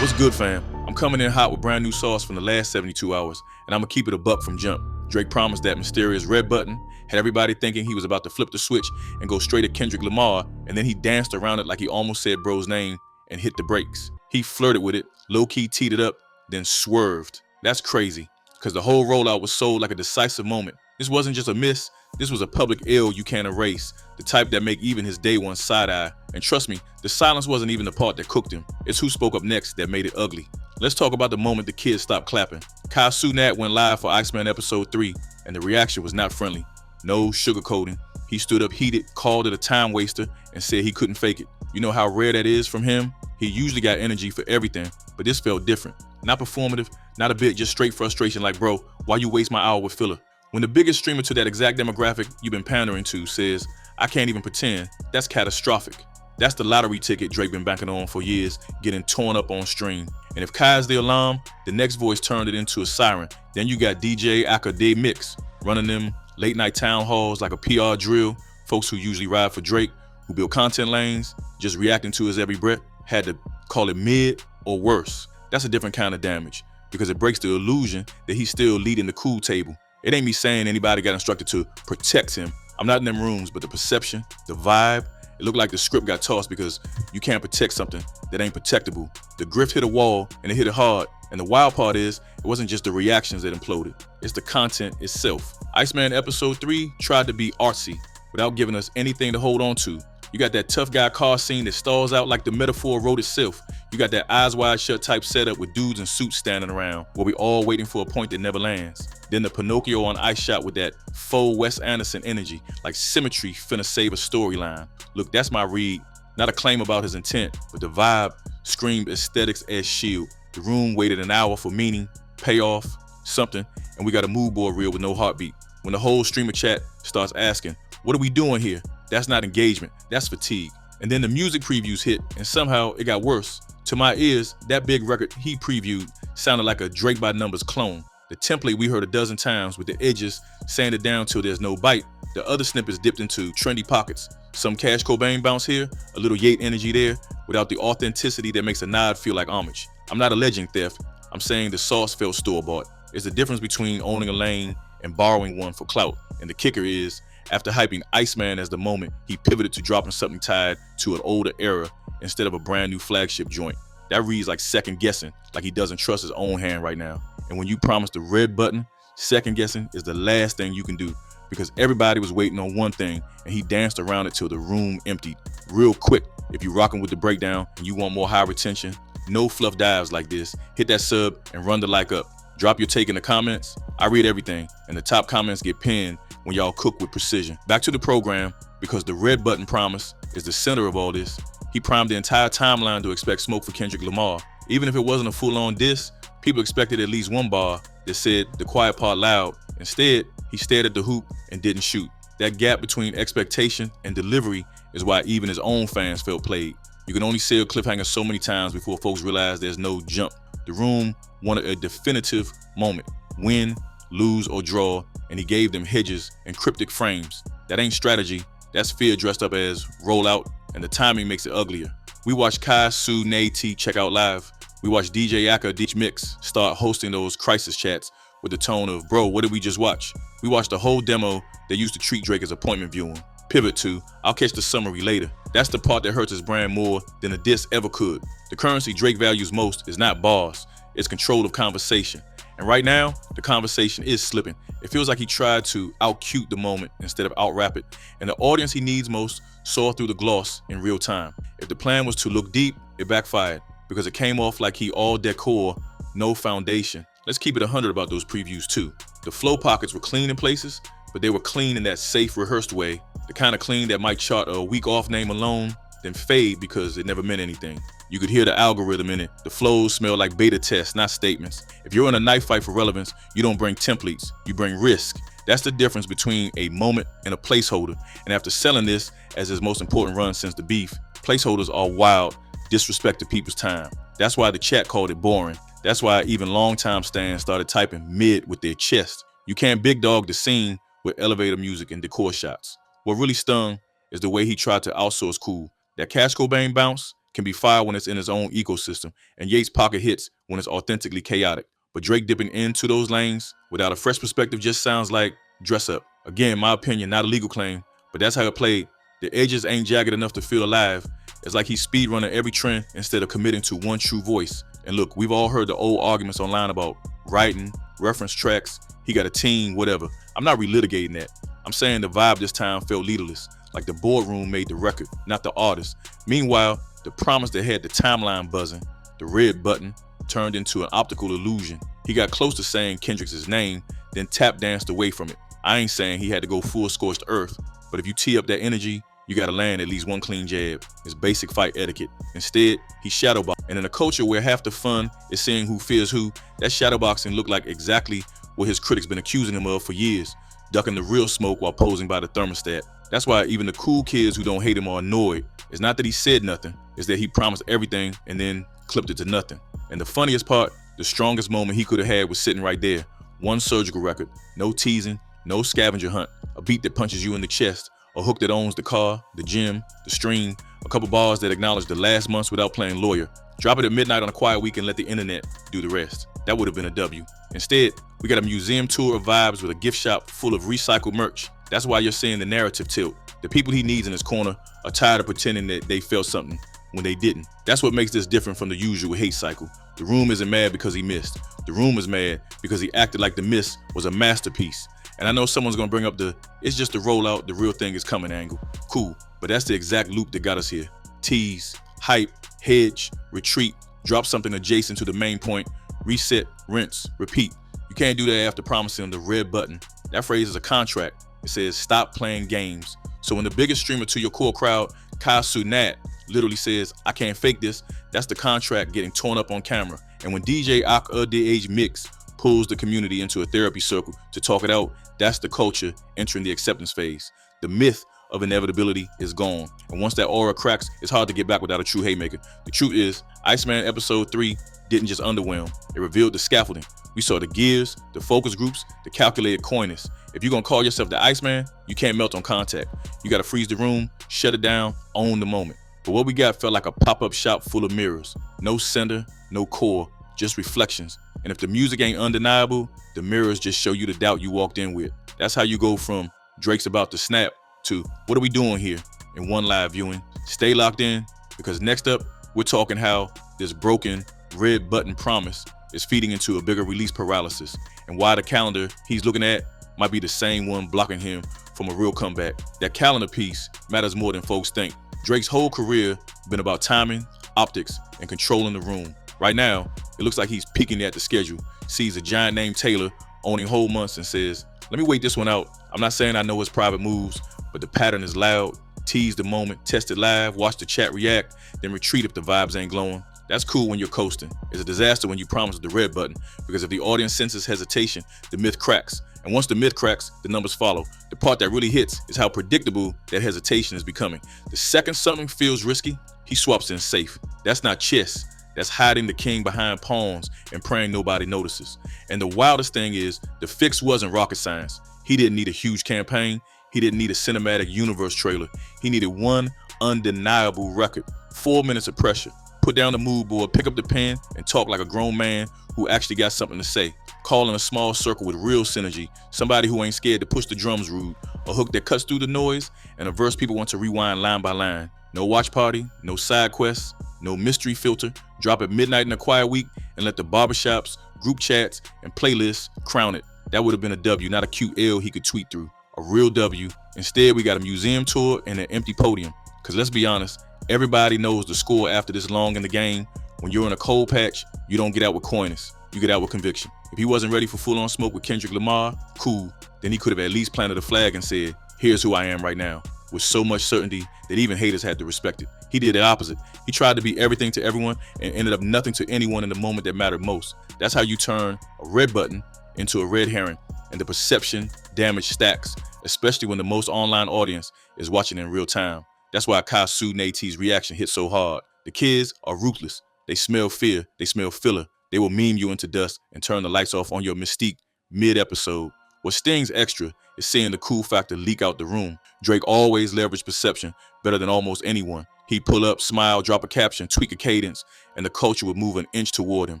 What's good, fam? I'm coming in hot with brand new sauce from the last 72 hours, and I'm gonna keep it a buck from jump. Drake promised that mysterious red button, had everybody thinking he was about to flip the switch and go straight at Kendrick Lamar, and then he danced around it like he almost said bro's name and hit the brakes. He flirted with it, low-key teed it up, then swerved. That's crazy, because the whole rollout was sold like a decisive moment. This wasn't just a miss, this was a public ill you can't erase, the type that make even his day one side-eye. And trust me, the silence wasn't even the part that cooked him. It's who spoke up next that made it ugly. Let's talk about the moment the kids stopped clapping. Cenat went live for Iceman episode 3, and the reaction was not friendly. No sugarcoating. He stood up heated, called it a time waster, and said he couldn't fake it. You know how rare that is from him? He usually got energy for everything, but this felt different. Not performative, not a bit, just straight frustration like, bro, why you waste my hour with filler? When the biggest streamer to that exact demographic you've been pandering to says, I can't even pretend, that's catastrophic. That's the lottery ticket Drake been banking on for years, getting torn up on stream. And if Kai's the alarm, the next voice turned it into a siren. Then you got DJ Akademiks running them late night town halls like a PR drill. Folks who usually ride for Drake, who build content lanes, just reacting to his every breath, had to call it mid or worse. That's a different kind of damage, because it breaks the illusion that he's still leading the cool table. It ain't me saying anybody got instructed to protect him. I'm not in them rooms, but the perception, the vibe, it looked like the script got tossed because you can't protect something that ain't protectable. The grift hit a wall and it hit it hard. And the wild part is, it wasn't just the reactions that imploded. It's the content itself. Iceman episode 3 tried to be artsy without giving us anything to hold on to. You got that tough guy car scene that stalls out like the metaphor wrote itself. You got that eyes wide shut type setup with dudes in suits standing around where we all waiting for a point that never lands. Then the Pinocchio on ice shot with that faux Wes Anderson energy, like symmetry finna save a storyline. Look, that's my read. Not a claim about his intent, but the vibe screamed aesthetics as shield. The room waited an hour for meaning, payoff, something, and we got a mood board reel with no heartbeat. When the whole streamer chat starts asking, what are we doing here? That's not engagement, that's fatigue. And then the music previews hit, and somehow it got worse. To my ears, that big record he previewed sounded like a Drake by Numbers clone. The template we heard a dozen times with the edges sanded down till there's no bite. The other snippets dipped into trendy pockets. Some Cash Cobain bounce here, a little Yate energy there, without the authenticity that makes a nod feel like homage. I'm not alleging theft, I'm saying the sauce felt store-bought. It's the difference between owning a lane and borrowing one for clout. And the kicker is, after hyping Iceman as the moment, he pivoted to dropping something tied to an older era instead of a brand new flagship joint. That reads like second guessing, like he doesn't trust his own hand right now. And when you promise the red button, second guessing is the last thing you can do, because everybody was waiting on one thing and he danced around it till the room emptied. Real quick, if you rocking with the breakdown and you want more high retention, no fluff dives like this, hit that sub and run the like up. Drop your take in the comments. I read everything, and the top comments get pinned when y'all cook with precision. Back to the program, because the red button promise is the center of all this. He primed the entire timeline to expect smoke for Kendrick Lamar. Even if it wasn't a full-on diss, people expected at least one bar that said the quiet part loud. Instead, he stared at the hoop and didn't shoot. That gap between expectation and delivery is why even his own fans felt played. You can only sell cliffhangers so many times before folks realize there's no jump. The room wanted a definitive moment, win, lose, or draw, and he gave them hedges and cryptic frames. That ain't strategy, that's fear dressed up as rollout, and the timing makes it uglier. We watched Cenat and DJ check out live. We watched DJ Akademiks start hosting those crisis chats with the tone of, bro, what did we just watch? We watched the whole demo that used to treat Drake as appointment viewing. Pivot to, I'll catch the summary later. That's the part that hurts his brand more than a diss ever could. The currency Drake values most is not bars, it's control of conversation. And right now, the conversation is slipping. It feels like he tried to out-cute the moment instead of out-rap it. And the audience he needs most saw through the gloss in real time. If the plan was to look deep, it backfired, because it came off like he all decor, no foundation. Let's keep it 100 about those previews too. The flow pockets were clean in places, but they were clean in that safe, rehearsed way. The kind of clean that might chart a week off name alone, then fade because it never meant anything. You could hear the algorithm in it. The flows smell like beta tests, not statements. If you're in a knife fight for relevance, you don't bring templates, you bring risk. That's the difference between a moment and a placeholder. And after selling this as his most important run since the beef, placeholders are wild, disrespect to people's time. That's why the chat called it boring. That's why even longtime stans started typing mid with their chest. You can't big dog the scene with elevator music and decor shots. What really stung is the way he tried to outsource cool. That Cash Cobain bounce can be fire when it's in its own ecosystem, and Yates' pocket hits when it's authentically chaotic. But Drake dipping into those lanes without a fresh perspective just sounds like dress up. Again, my opinion, not a legal claim, but that's how it played. The edges ain't jagged enough to feel alive. It's like he's speedrunning every trend instead of committing to one true voice. And look, we've all heard the old arguments online about writing, reference tracks, he got a team, whatever. I'm not relitigating that. I'm saying the vibe this time felt leaderless, like the boardroom made the record, not the artist. Meanwhile, the promise that had the timeline buzzing, the red button, turned into an optical illusion. He got close to saying Kendrick's name, then tap danced away from it. I ain't saying he had to go full scorched earth, but if you tee up that energy, you gotta land at least one clean jab. It's basic fight etiquette. Instead, he shadowboxed. And in a culture where half the fun is seeing who fears who, that shadowboxing looked like exactly what his critics been accusing him of for years, ducking the real smoke while posing by the thermostat. That's why even the cool kids who don't hate him are annoyed. It's not that he said nothing, it's that he promised everything and then clipped it to nothing. And the funniest part, the strongest moment he could have had was sitting right there. One surgical record, no teasing, no scavenger hunt, a beat that punches you in the chest, a hook that owns the car, the gym, the stream, a couple bars that acknowledge the last months without playing lawyer. Drop it at midnight on a quiet week and let the internet do the rest. That would have been a W. Instead, we got a museum tour of vibes with a gift shop full of recycled merch. That's why you're seeing the narrative tilt. The people he needs in his corner are tired of pretending that they felt something when they didn't. That's what makes this different from the usual hate cycle. The room isn't mad because he missed. The room is mad because he acted like the miss was a masterpiece. And I know someone's gonna bring up it's just the rollout, the real thing is coming angle. Cool, but that's the exact loop that got us here. Tease, hype, hedge, retreat, drop something adjacent to the main point, reset, rinse, repeat. You can't do that after promising the red button. That phrase is a contract. It says stop playing games. So when the biggest streamer to your core crowd, Cenat, literally says, I can't fake this, that's the contract getting torn up on camera. And when DJ Akademiks pulls the community into a therapy circle to talk it out, that's the culture entering the acceptance phase. The myth of inevitability is gone. And once that aura cracks, it's hard to get back without a true haymaker. The truth is, Iceman episode 3 didn't just underwhelm, it revealed the scaffolding. We saw the gears, the focus groups, the calculated coyness. If you're gonna call yourself the Iceman, you can't melt on contact. You gotta freeze the room, shut it down, own the moment. But what we got felt like a pop-up shop full of mirrors. No center, no core, just reflections. And if the music ain't undeniable, the mirrors just show you the doubt you walked in with. That's how you go from Drake's about to snap to what are we doing here in one live viewing. Stay locked in, because next up, we're talking how this broken red button promise is feeding into a bigger release paralysis, and why the calendar he's looking at might be the same one blocking him from a real comeback. That calendar piece matters more than folks think. Drake's whole career been about timing, optics, and controlling the room. Right now, it looks like he's peeking at the schedule, sees a giant named Taylor owning whole months and says, let me wait this one out. I'm not saying I know his private moves, but the pattern is loud. Tease the moment, test it live, watch the chat react, then retreat if the vibes ain't glowing. That's cool when you're coasting. It's a disaster when you promise the red button, because if the audience senses hesitation, the myth cracks. And once the myth cracks, the numbers follow. The part that really hits is how predictable that hesitation is becoming. The second something feels risky, he swaps in safe. That's not chess. That's hiding the king behind pawns and praying nobody notices. And the wildest thing is, the fix wasn't rocket science. He didn't need a huge campaign. He didn't need a cinematic universe trailer. He needed one undeniable record. 4 minutes of pressure. Put down the mood board, pick up the pen, and talk like a grown man who actually got something to say. Call in a small circle with real synergy. Somebody who ain't scared to push the drums rude. A hook that cuts through the noise, and a verse people want to rewind line by line. No watch party, no side quests, no mystery filter. Drop at midnight in a quiet week and let the barbershops, group chats, and playlists crown it. That would have been a W, not a cute L he could tweet through. A real W. Instead, we got a museum tour and an empty podium. Because let's be honest, everybody knows the score after this long in the game. When you're in a cold patch, you don't get out with coyness. You get out with conviction. If he wasn't ready for full-on smoke with Kendrick Lamar, cool. Then he could have at least planted a flag and said, here's who I am right now. With so much certainty that even haters had to respect it. He did the opposite. He tried to be everything to everyone and ended up nothing to anyone in the moment that mattered most. That's how you turn a red button into a red herring, and the perception damage stacks, especially when the most online audience is watching in real time. That's why Cenat's reaction hit so hard. The kids are ruthless. They smell fear. They smell filler. They will meme you into dust and turn the lights off on your mystique mid-episode. What stings extra is seeing the cool factor leak out the room. Drake always leveraged perception better than almost anyone. He'd pull up, smile, drop a caption, tweak a cadence, and the culture would move an inch toward him.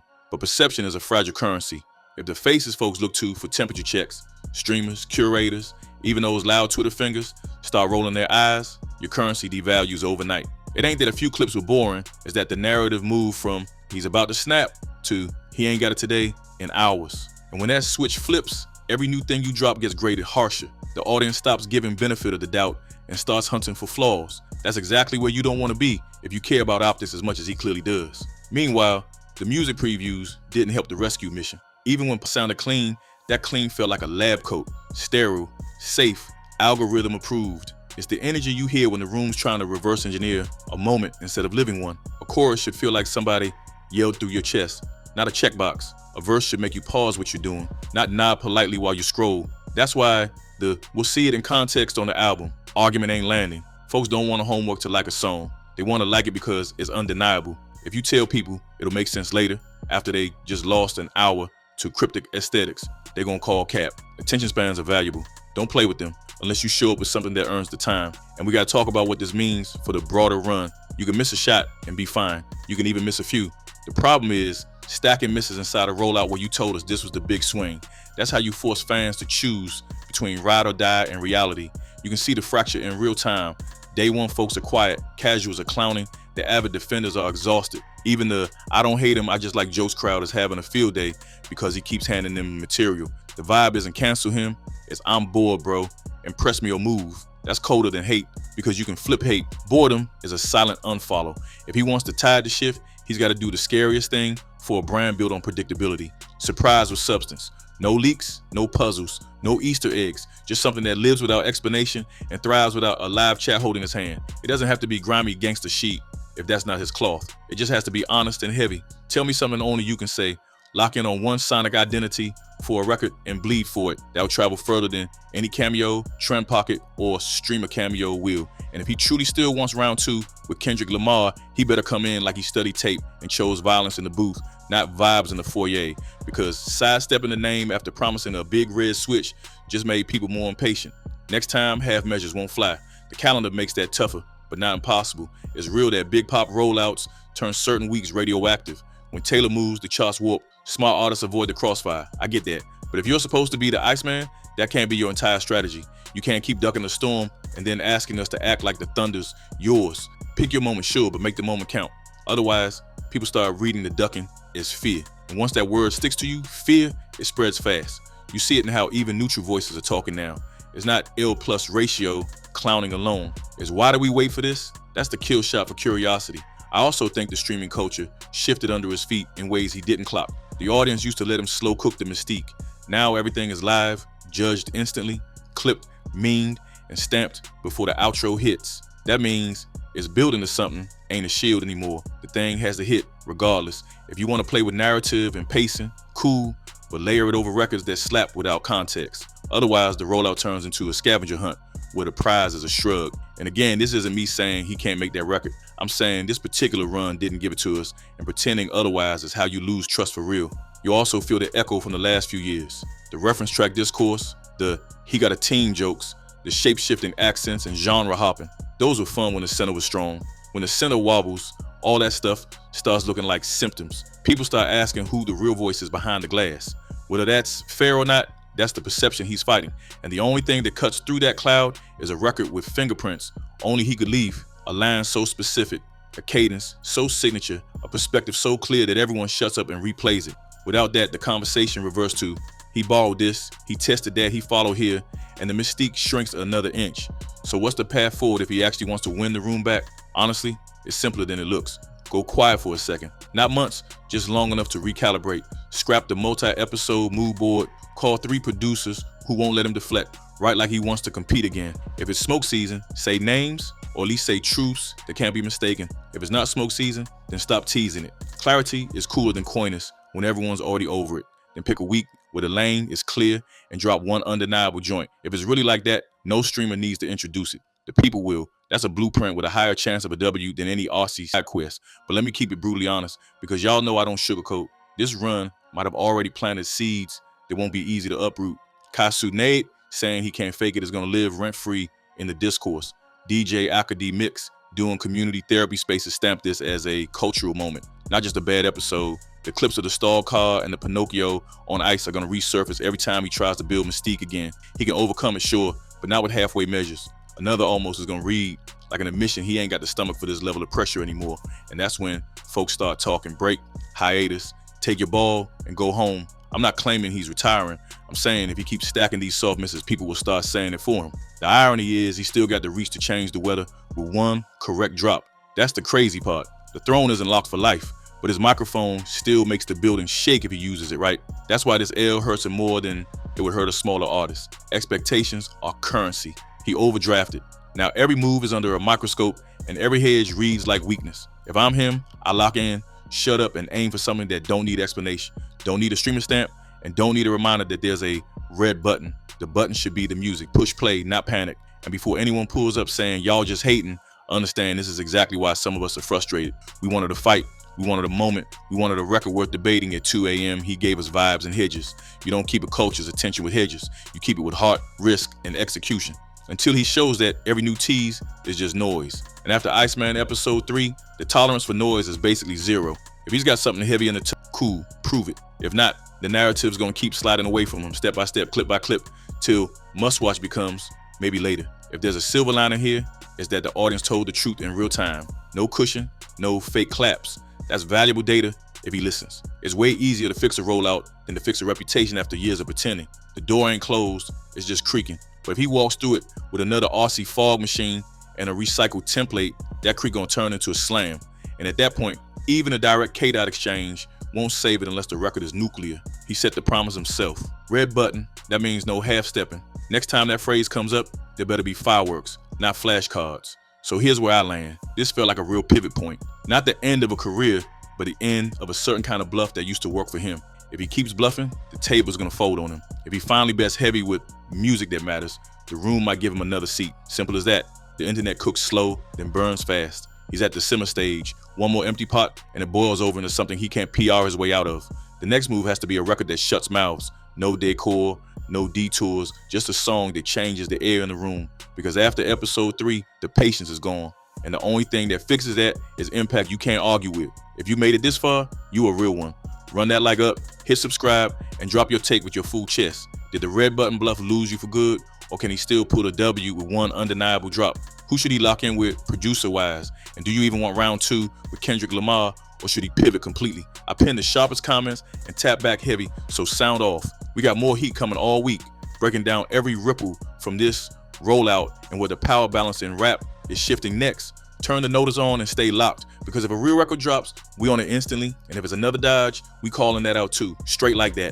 But perception is a fragile currency. If the faces folks look to for temperature checks, streamers, curators, even those loud Twitter fingers, start rolling their eyes, your currency devalues overnight. It ain't that a few clips were boring, it's that the narrative moved from he's about to snap to he ain't got it today in hours. And when that switch flips, every new thing you drop gets graded harsher. The audience stops giving benefit of the doubt and starts hunting for flaws. That's exactly where you don't want to be if you care about optics as much as he clearly does. Meanwhile, the music previews didn't help the rescue mission. Even when it sounded clean, that clean felt like a lab coat, sterile, safe, algorithm approved. It's the energy you hear when the room's trying to reverse engineer a moment instead of living one. A chorus should feel like somebody yelled through your chest, not a checkbox. A verse should make you pause what you're doing, not nod politely while you scroll. That's why we'll see it in context on the album. Argument ain't landing. Folks don't want a homework to like a song. They want to like it because it's undeniable. If you tell people it'll make sense later, after they just lost an hour to cryptic aesthetics, they're gonna call cap. Attention spans are valuable. Don't play with them unless you show up with something that earns the time. And we gotta talk about what this means for the broader run. You can miss a shot and be fine. You can even miss a few. The problem is stacking misses inside a rollout where you told us this was the big swing. That's how you force fans to choose between ride or die and reality. You can see the fracture in real time. Day one folks are quiet, casuals are clowning, the avid defenders are exhausted. Even the I don't hate him, I just like jokes crowd is having a field day because he keeps handing them material. The vibe isn't cancel him, it's I'm bored, bro. Impress me or move. That's colder than hate because you can flip hate. Boredom is a silent unfollow. If he wants to tide the shift, he's got to do the scariest thing for a brand built on predictability. Surprise with substance. No leaks, no puzzles, no Easter eggs, just something that lives without explanation and thrives without a live chat holding his hand. It doesn't have to be grimy gangster chic if that's not his cloth. It just has to be honest and heavy. Tell me something only you can say. Lock in on one sonic identity for a record and bleed for it. That'll travel further than any cameo, trend pocket, or streamer cameo will. And if he truly still wants round two with Kendrick Lamar, he better come in like he studied tape and chose violence in the booth, not vibes in the foyer. Because sidestepping the name after promising a big red switch just made people more impatient. Next time, half measures won't fly. The calendar makes that tougher, but not impossible. It's real that big pop rollouts turn certain weeks radioactive. When Taylor moves, the charts warp. Smart artists avoid the crossfire. I get that. But if you're supposed to be the Iceman, that can't be your entire strategy. You can't keep ducking the storm and then asking us to act like the thunder's yours. Pick your moment, sure, but make the moment count. Otherwise, people start reading the ducking as fear. And once that word sticks to you, fear, it spreads fast. You see it in how even neutral voices are talking now. It's not L plus ratio clowning alone. It's why do we wait for this? That's the kill shot for curiosity. I also think the streaming culture shifted under his feet in ways he didn't clock. The audience used to let him slow cook the mystique. Now everything is live, judged instantly, clipped, memed, and stamped before the outro hits. That means it's building to something, ain't a shield anymore. The thing has to hit regardless. If you want to play with narrative and pacing, cool, but layer it over records that slap without context. Otherwise, the rollout turns into a scavenger hunt where the prize is a shrug. And again, this isn't me saying he can't make that record. I'm saying this particular run didn't give it to us, and pretending otherwise is how you lose trust for real. You also feel the echo from the last few years. The reference track discourse, the he got a team jokes, the shape-shifting accents and genre hopping. Those were fun when the center was strong. When the center wobbles, all that stuff starts looking like symptoms. People start asking who the real voice is behind the glass. Whether that's fair or not, that's the perception he's fighting. And the only thing that cuts through that cloud is a record with fingerprints only he could leave. A line so specific, a cadence so signature, a perspective so clear that everyone shuts up and replays it. Without that, the conversation reverts to, he borrowed this, he tested that, he followed here, and the mystique shrinks another inch. So what's the path forward if he actually wants to win the room back? Honestly, it's simpler than it looks. Go quiet for a second. Not months, just long enough to recalibrate. Scrap the multi-episode moodboard, call 3 producers who won't let him deflect, write like he wants to compete again. If it's smoke season, say names, or at least say truths that can't be mistaken. If it's not smoke season, then stop teasing it. Clarity is cooler than coyness when everyone's already over it. Then pick a week where the lane is clear and drop one undeniable joint. If it's really like that, no streamer needs to introduce it. The people will. That's a blueprint with a higher chance of a W than any RC side quest. But let me keep it brutally honest, because y'all know I don't sugarcoat. This run might have already planted seeds that won't be easy to uproot. Cenat saying he can't fake it is going to live rent-free in the discourse. DJ Akademiks doing community therapy spaces stamp this as a cultural moment, not just a bad episode. The clips of the stall car and the Pinocchio on ice are going to resurface every time he tries to build mystique again. He can overcome it, sure, but not with halfway measures. Another almost is going to read like an admission he ain't got the stomach for this level of pressure anymore. And that's when folks start talking break, hiatus, take your ball, and go home. I'm not claiming he's retiring. I'm saying if he keeps stacking these soft misses, people will start saying it for him. The irony is he still got the reach to change the weather with one correct drop. That's the crazy part. The throne isn't locked for life, but his microphone still makes the building shake if he uses it right. That's why this L hurts him more than it would hurt a smaller artist. Expectations are currency. He overdrafted. Now every move is under a microscope and every hedge reads like weakness. If I'm him, I lock in, shut up, and aim for something that don't need explanation, don't need a streaming stamp, and don't need a reminder that there's a red button. The button should be the music. Push play, not panic. And before anyone pulls up saying y'all just hating, understand this is exactly why some of us are frustrated. We wanted a fight. We wanted a moment. We wanted a record worth debating at 2 a.m. He gave us vibes and hedges. You don't keep a culture's attention with hedges. You keep it with heart, risk, and execution. Until he shows that every new tease is just noise. And after Iceman episode 3, the tolerance for noise is basically zero. If he's got something heavy in the cool, prove it. If not, the narrative's gonna keep sliding away from him step by step, clip by clip, till must-watch becomes maybe later. If there's a silver lining here, it's that the audience told the truth in real time. No cushion, no fake claps. That's valuable data if he listens. It's way easier to fix a rollout than to fix a reputation after years of pretending. The door ain't closed, it's just creaking. But if he walks through it with another RC fog machine and a recycled template, that creak gonna turn into a slam. And at that point, even a direct K-Dot exchange won't save it unless the record is nuclear. He set the promise himself. Red button, that means no half-stepping. Next time that phrase comes up, there better be fireworks, not flashcards. So here's where I land. This felt like a real pivot point. Not the end of a career, but the end of a certain kind of bluff that used to work for him. If he keeps bluffing, the table's gonna fold on him. If he finally bets heavy with music that matters, the room might give him another seat. Simple as that. The internet cooks slow, then burns fast. He's at the simmer stage. One more empty pot, and it boils over into something he can't PR his way out of. The next move has to be a record that shuts mouths. No decor, no detours, just a song that changes the air in the room. Because after episode 3, the patience is gone. And the only thing that fixes that is impact you can't argue with. If you made it this far, you a real one. Run that like up, hit subscribe, and drop your take with your full chest. Did the red button bluff lose you for good, or can he still pull a W with one undeniable drop? Who should he lock in with producer-wise? And do you even want round 2 with Kendrick Lamar, or should he pivot completely? I pinned the sharpest comments and tap back heavy, so sound off. We got more heat coming all week, breaking down every ripple from this rollout and where the power balance in rap is shifting next. Turn the notice on and stay locked, because if a real record drops, we on it instantly, and if it's another dodge, we calling that out too, straight like that.